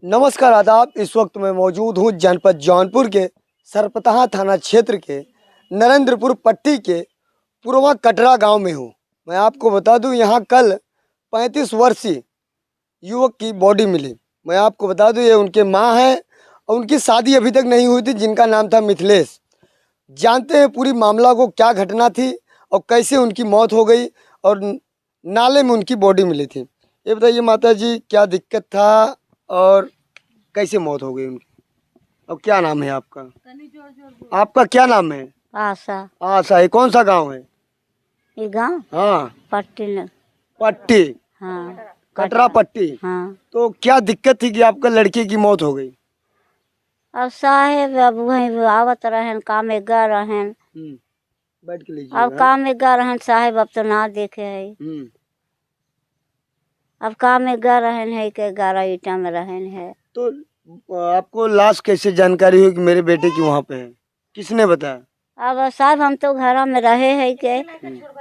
नमस्कार आदाब। इस वक्त मैं मौजूद हूँ जनपद जौनपुर के सरपतहा थाना क्षेत्र के नरेंद्रपुर पट्टी के पूर्वा कटरा गांव में हूँ। मैं आपको बता दूं, यहाँ कल 35 वर्षीय युवक की बॉडी मिली। मैं आपको बता दूं, ये उनके माँ हैं और उनकी शादी अभी तक नहीं हुई थी, जिनका नाम था मिथिलेश। जानते हैं पूरी मामला को, क्या घटना थी और कैसे उनकी मौत हो गई और नाले में उनकी बॉडी मिली थी। ये बताइए माता जी, क्या दिक्कत था और कैसे मौत हो गई उनकी? और क्या नाम है आपका? आपका क्या नाम है? आशा। आशा। ये कौन सा गांव है? ये गाँव हाँ, पट्टी पट्टी, हाँ कटरा पट्टी। हाँ। तो क्या दिक्कत थी कि आपका लड़के की मौत हो गई? अब साहेब अब वहीं आवत रहन, काम में गए रहन। बैठ के लीजिए। अब काम में गए रहन साहेब, अब तो ना देखे है। अब काम में गए रहन है के 11 ईटा में रहन है। तो आपको लाश कैसे जानकारी हुई कि मेरे बेटे की वहाँ पे है? किसने बताया? अब साहब हम तो घर में रहे है के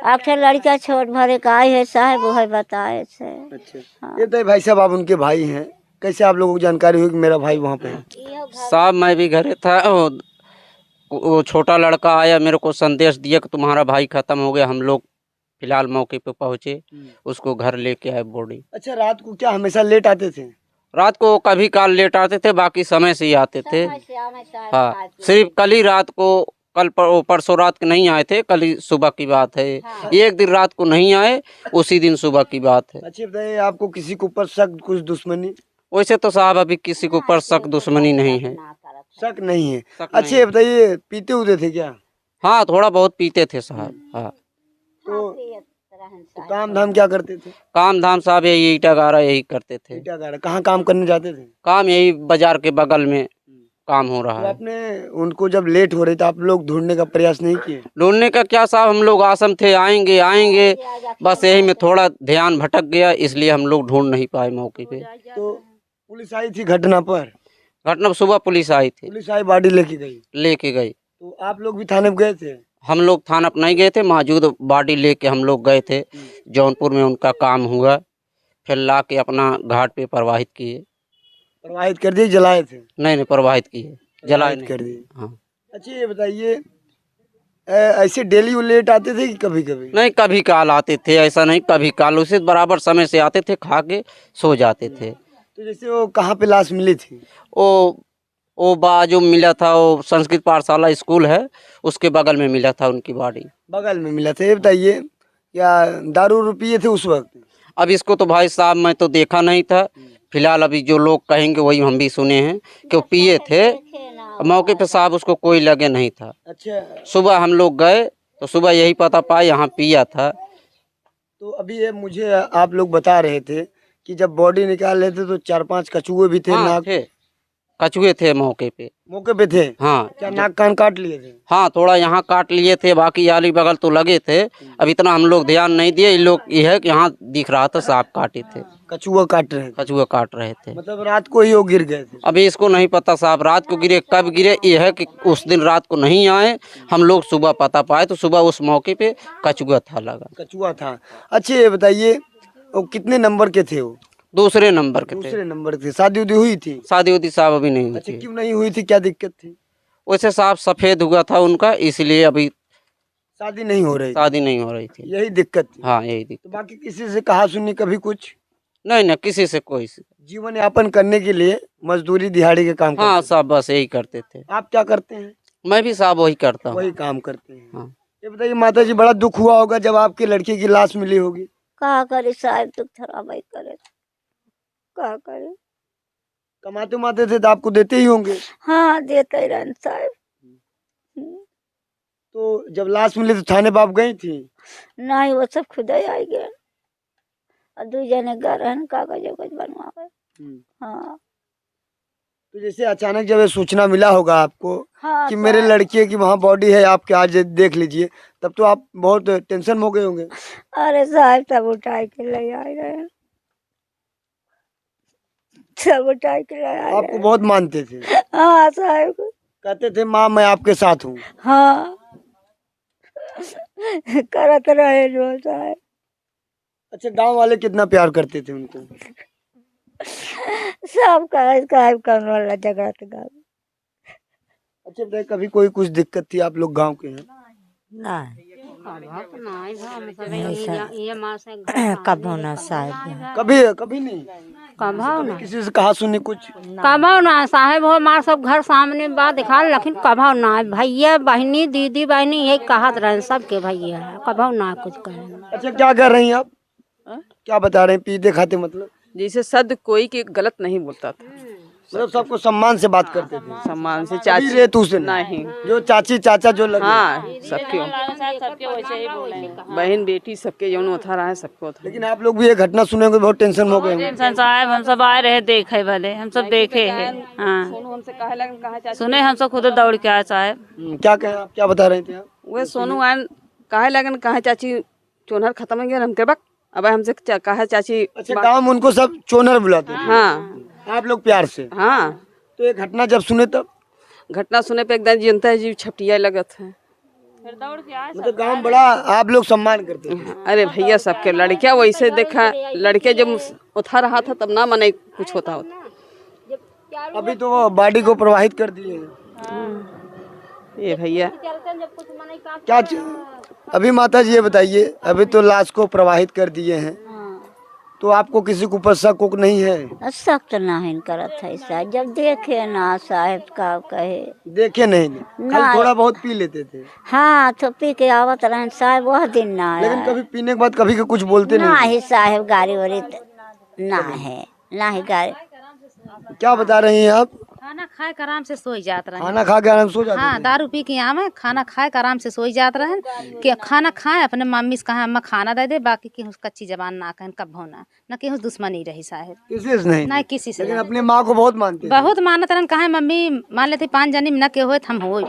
आखिर लड़का छोट भरे का आए है साहेब, वही बताए थे। अच्छा। हाँ। ये तो भाई साहब आप उनके भाई हैं, कैसे आप लोगों को जानकारी हुई कि मेरा भाई वहाँ पे है? साहब मैं भी घरे था। वो छोटा लड़का आया, मेरे को संदेश दिया कि तुम्हारा भाई खत्म हो गया। हम लोग फिलहाल मौके पे पहुंचे, उसको घर लेके आए बॉडी। अच्छा, रात को क्या हमेशा लेट आते थे? रात को कभी काल लेट आते थे, बाकी समय से ही आते थे। हाँ, सिर्फ कल ही रात को, परसों रात के नहीं आए थे, कल ही सुबह की बात है। एक दिन रात को नहीं आए, उसी दिन सुबह की बात है। अच्छा बताइए, आपको किसी के ऊपर शक, कुछ दुश्मनी? वैसे तो साहब अभी किसी के ऊपर शक दुश्मनी नहीं है। शक नहीं है। शक अच्छा नहीं ये बताइए, पीते उते थे क्या? हाँ, थोड़ा बहुत पीते थे साहब। हाँ। तो काम धाम क्या करते थे? काम धाम साहब यही ईटा गारा यही करते थे। ईटा गाड़ा। कहाँ काम करने जाते थे? काम यही बाजार के बगल में काम हो तो रहा है। आपने उनको जब लेट हो रही तो आप लोग ढूंढने का प्रयास नहीं किए? ढूंढने का क्या साहब, हम लोग आसम थे, आएंगे आएंगे, बस यही में थोड़ा ध्यान भटक गया, इसलिए हम लोग ढूंढ नहीं पाए मौके पे। तो पुलिस आई थी घटना पर? घटना सुबह पुलिस आई थी, पुलिस आई, बॉडी लेके गई? लेके गई। तो आप लोग भी थाने में गए थे? हम लोग थाना पर नहीं गए थे, मौजूद बॉडी लेके हम लोग गए थे। जौनपुर में उनका काम हुआ, फिर ला के अपना घाट पे प्रवाहित किए। प्रवाहित कर दिए, जलाए थे? नहीं नहीं, प्रवाहित किए, जलाए नहीं। कर दिए। हाँ। अच्छा ये बताइए, ऐसे डेली वो लेट आते थे कि कभी कभी? नहीं, कभी काल आते थे, ऐसा नहीं, कभी काल उसी बराबर समय से आते थे, खा के सो जाते थे। तो जैसे वो कहाँ पे लाश मिली थी? वो जो मिला था, वो संस्कृत पाठशाला स्कूल है, उसके बगल में मिला था उनकी बॉडी। बगल में मिला था। ये बताइए, क्या दारू उरू पिए थे उस वक्त? अब इसको तो भाई साहब मैं तो देखा नहीं था, फिलहाल अभी जो लोग कहेंगे वही हम भी सुने हैं कि वो पिए थे। मौके पे साहब उसको कोई लगे नहीं था। अच्छा। सुबह हम लोग गए तो सुबह यही पता पाया यहाँ पिया था। तो अभी ये मुझे आप लोग बता रहे थे कि जब बॉडी निकाल रहे थे तो 4-5 कछुए भी थे। हाँ, नाक थे, कछुए थे मौके पे। मौके पे थे? हाँ। क्या नाक कान काट लिए थे? हाँ, थोड़ा यहाँ काट लिए थे, बाकी आली बगल तो लगे थे। अब इतना हम लोग ध्यान नहीं दिए, इन लोग ये है कि यहाँ दिख रहा था सांप काटे थे, कछुआ काट रहे थे? कछुए काट रहे थे। मतलब रात को ही वो गिर गए थे? अभी इसको नहीं पता साहब, रात को गिरे कब गिरे, ये है कि उस दिन रात को नहीं आए, हम लोग सुबह पता पाए तो सुबह उस मौके पे कछुआ था लगा। कछुआ था। अच्छा ये बताइए, वो कितने नंबर के थे? वो दूसरे नंबर के थे। दूसरे नंबर के। शादी उदी हुई थी? शादी उदी साहब अभी नहीं हुई अच्छा, थी। क्यों नहीं हुई थी, क्या दिक्कत थी? वैसे साहब सफेद हुआ था उनका, इसलिए अभी शादी नहीं हो रही थी? शादी नहीं हो रही थी। यही दिक्कत थी? हाँ, यही तो दिक्कत। बाकी किसी से कहा सुनी कभी कुछ? नहीं ना, किसी से कोई से। जीवन यापन करने के लिए मजदूरी दिहाड़ी के काम हाँ करते साहब, बस यही करते थे। हैं। आप क्या करते हैं? मैं भी साहब वही करता हूँ। वही काम करते हैं। हाँ। ये बताइए माता जी, बड़ा दुख हुआ होगा जब आपके लड़के की लाश मिली होगी? का करे साहब, दुख थोड़ा भाई करे, का करे। कमाते उमाते थे तो आपको देते ही होंगे? हाँ देते ही रहन साहब। तो जब लाश मिली तो थाने बाप गई थी? नहीं, वो सब खुद ही आई गए और 2 जने गए रहन कागज उगज बनवा गए। हाँ। तो जैसे अचानक जब ये सूचना मिला होगा आपको हाँ कि मेरे लड़के की वहाँ बॉडी है, आपके आज देख लीजिए, तब तो आप बहुत टेंशन में हो गए होंगे? अरे साहब सब उठाए के ले आए रहे, सब उठाए के ले आए आपको रहे। बहुत मानते थे? हाँ साहब। कहते थे माँ मैं आपके साथ हूँ? हाँ करत रहे जो साहब। अच्छा, गांव वाले कितना प्यार करते थे उनको? सब कहे कौन वाला झगड़ा तो गाँव में। अच्छा बताइए, कभी कोई कुछ दिक्कत थी? आप लोग गांव के हैं। कभो ना साहब, कभी कभी नहीं? कभी किसी से कहा सुनी कुछ? कभाव ना साहेब हो, हमार सब घर सामने बात दिखा, लेकिन कभाव ना भैया बहनी दीदी बहनी यही कहत रहे सबके भैया है, कभाव ना कुछ कहे। अच्छा क्या कर रही हैं आप? क्या बता रहे हैं? पीते खाते मतलब? जैसे सद कोई के गलत नहीं बोलता था, मतलब सबको सम्मान से बात करते थे? सम्मान से। कभी चाची रेतू से नहीं, जो चाची चाचा जो लगे? हाँ सबके बहन बेटी सबके जौन उठा रहा है सबको उठा। लेकिन आप लोग भी ये घटना सुने होंगे, बहुत टेंशन हो गए? टेंशन साहब, हम सब आए रहे देखे भले, हम सब देखे हैं। हाँ सोनू हमसे कहे लगन कहा चाची, सुने, हम सब खुद दौड़ के आए साहब। क्या कहें आप? क्या बता रहे थे आप? वह सोनू आन कहे लगन कहा चाची चोनहर खत्म हो गया, हम के बक अब हमसे कहा चाची। अच्छा गाँव में उनको सब चोनर बुलाते थे? हाँ आप लोग प्यार से? हाँ। तो ये घटना जब सुने तब? घटना सुने पे एकदम जनता है जी छपटिया लगत है। फिर दौड़ के आए। मतलब गाँव बड़ा आप लोग सम्मान करते थे? अरे भैया सबके लड़कियां वैसे देखा, लड़के जब उठा रहा था तब ना मने कुछ होता होता। अभी तो वो बॉडी को प्रवाहित कर दिए हैं। ये भैया क्या अभी माता जी ये बताइए, अभी तो लाश को प्रवाहित कर दिए हैं, तो आपको किसी के ऊपर शक उक नहीं है? सख्त नहीं करत है साहब, जब देखे ना साहब का कहे। देखे नहीं, खाली थोड़ा बहुत पी लेते थे? हाँ तो पी के आवत रहे साहब, वह दिन ना लेकिन है। कभी पीने के बाद कभी के कुछ बोलते ना नहीं? ही साहब गाड़ी वाड़ी ना है, ना ही गाड़ी। क्या बता रही हैं आप? खाना खाए के आराम से सोई जात रहे। खाना खा के आराम सो जाते हाँ थे? दारू पी के आवे, खाना खाए के आराम से सोई जात रहे। कि खाना खाए अपने मम्मी से कहा अम्मा खाना दे दे, बाकी की कच्ची जबान ना कहन कब होना न कि दुश्मनी रही साहेब, किसी से नहीं? नहीं किसी से लेकिन नहीं। अपनी माँ को बहुत मानते थे? बहुत मानत रहन, कहा मम्मी मान लेते 5 जनी न के होए हम हो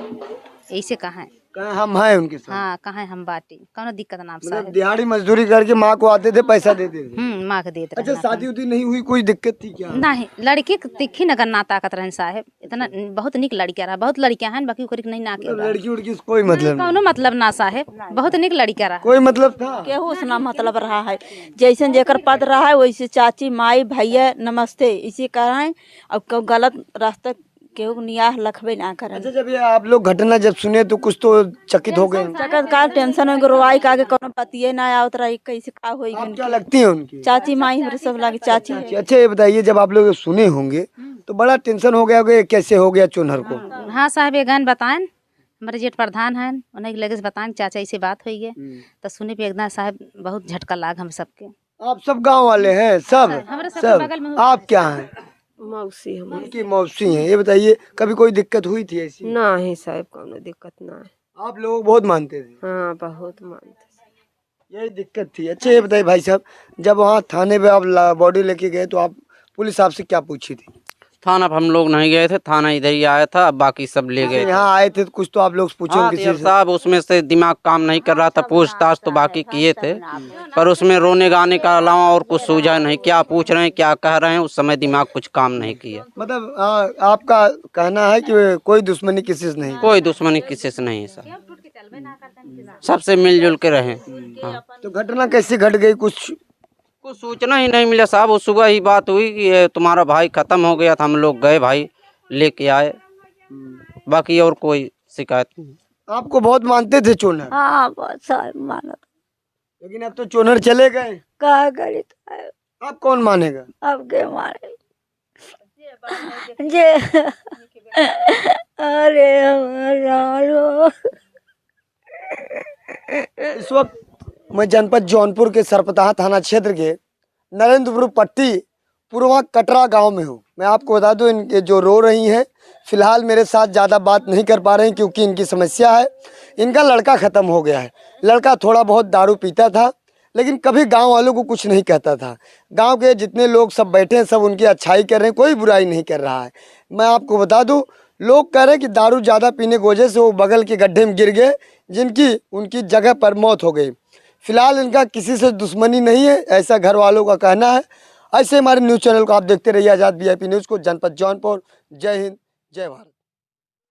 ऐसे कहा। कहें हम हैं उनके साथ? हाँ कहा हम बाटी कौनो दिक्कत नाम मतलब साहेब। दिहाड़ी मजदूरी करके माँ को आते थे, पैसा देते थे? माँ के देते अच्छा शादी उदी नहीं हुई, कोई दिक्कत थी क्या? नहीं, लड़की के तिखी नगर ना ताकत रहन साहेब, इतना बहुत निक लड़कियां रहा, बहुत लड़कियां हैं, बाकी ओकरी के नहीं ना के मतलब लड़की उड़की से कोई मतलब नहीं? कौनो मतलब ना साहेब, बहुत निक लड़कियां रहा। कोई मतलब था? केहू से ना मतलब रहा है, जैसे जेकर पद रहा है वैसे चाची माई भैया नमस्ते इसी कराए। अब गलत रास्ते केहू नियाह लखबे ना करे। अच्छा जब ये आप लोग घटना जब सुने तो कुछ तो चकित हो गए? चकत का टेंशन हो रोवाई का कोनो पतिये ना आवत रही, कैसे का होई आप क्या लगती है उनकी? चाची माई हमरे सब लागे चाची। अच्छा ये बताइए, जब आप लोग सुने होंगे तो बड़ा टेंशन हो गया होगा, ये कैसे हो गया चोनहर को? हाँ साहब, ये गन बताएं, हमारे जेठ प्रधान हैं, उन्हें लगे बताएं चाचा ऐसी बात हुई है, तो सुने पे एकदम साहब बहुत झटका लाग हम सबके। आप सब गांव वाले हैं? सब हमारे सबके बगल में सब? आप क्या हैं? मौसी हम उनकी मौसी हैं। ये बताइए कभी कोई दिक्कत हुई थी ऐसी? ना ही साहब कोनो दिक्कत ना है। आप लोग बहुत मानते थे? हाँ बहुत मानते। यही दिक्कत थी। अच्छा ये बताइए भाई साहब, जब वहाँ थाने पे आप बॉडी लेके गए तो आप पुलिस आपसे क्या पूछी थी? थाना पर हम लोग नहीं गए थे, थाना इधर ही आया था, बाकी सब ले गए थे। यहाँ आए थे तो कुछ तो आप लोग पूछे हाँ किसी यार से? साहब, उसमें से दिमाग काम नहीं कर रहा था, पूछताछ तो बाकी किए थे, पर उसमें रोने गाने का अलावा और कुछ सूझा नहीं। क्या पूछ रहे हैं क्या कह रहे हैं, उस समय दिमाग कुछ काम नहीं किया। मतलब आपका कहना है कि कोई दुश्मनी किसी से नहीं? कोई दुश्मनी किसी से नहीं है सर, सबसे मिलजुल के रहे। हाँ। तो घटना कैसे घट गई? कुछ सूचना ही नहीं मिला साहब, वो सुबह ही बात हुई कि ये तुम्हारा भाई खत्म हो गया था, हम लोग गए भाई लेके आए, बाकी और कोई शिकायत नहीं। आपको बहुत मानते थे चोनर? हाँ बहुत साहब मानत। लेकिन अब तो चोनर चले गए, का करी अब कौन मानेगा? अब के मारे जे अरे हमारा इस वक्त मैं जनपद जौनपुर के सरपताहा थाना क्षेत्र के नरेंद्रपुर पट्टी पूर्वा कटरा गांव में हूं। मैं आपको बता दूं, इनके जो रो रही हैं फिलहाल मेरे साथ ज़्यादा बात नहीं कर पा रही क्योंकि इनकी समस्या है, इनका लड़का ख़त्म हो गया है। लड़का थोड़ा बहुत दारू पीता था लेकिन कभी गांव वालों को कुछ नहीं कहता था। गांव के जितने लोग सब बैठे हैं सब उनकी अच्छाई कर रहे हैं, कोई बुराई नहीं कर रहा है। मैं आपको बता दूं, लोग कह रहे हैं कि दारू ज़्यादा पीने की वजह से वो बगल के गड्ढे में गिर गए, जिनकी उनकी जगह पर मौत हो गई। फिलहाल इनका किसी से दुश्मनी नहीं है, ऐसा घर वालों का कहना है। ऐसे हमारे न्यूज़ चैनल को आप देखते रहिए, आज़ाद VIP न्यूज़ को, जनपद जौनपुर। जय हिंद, जय भारत।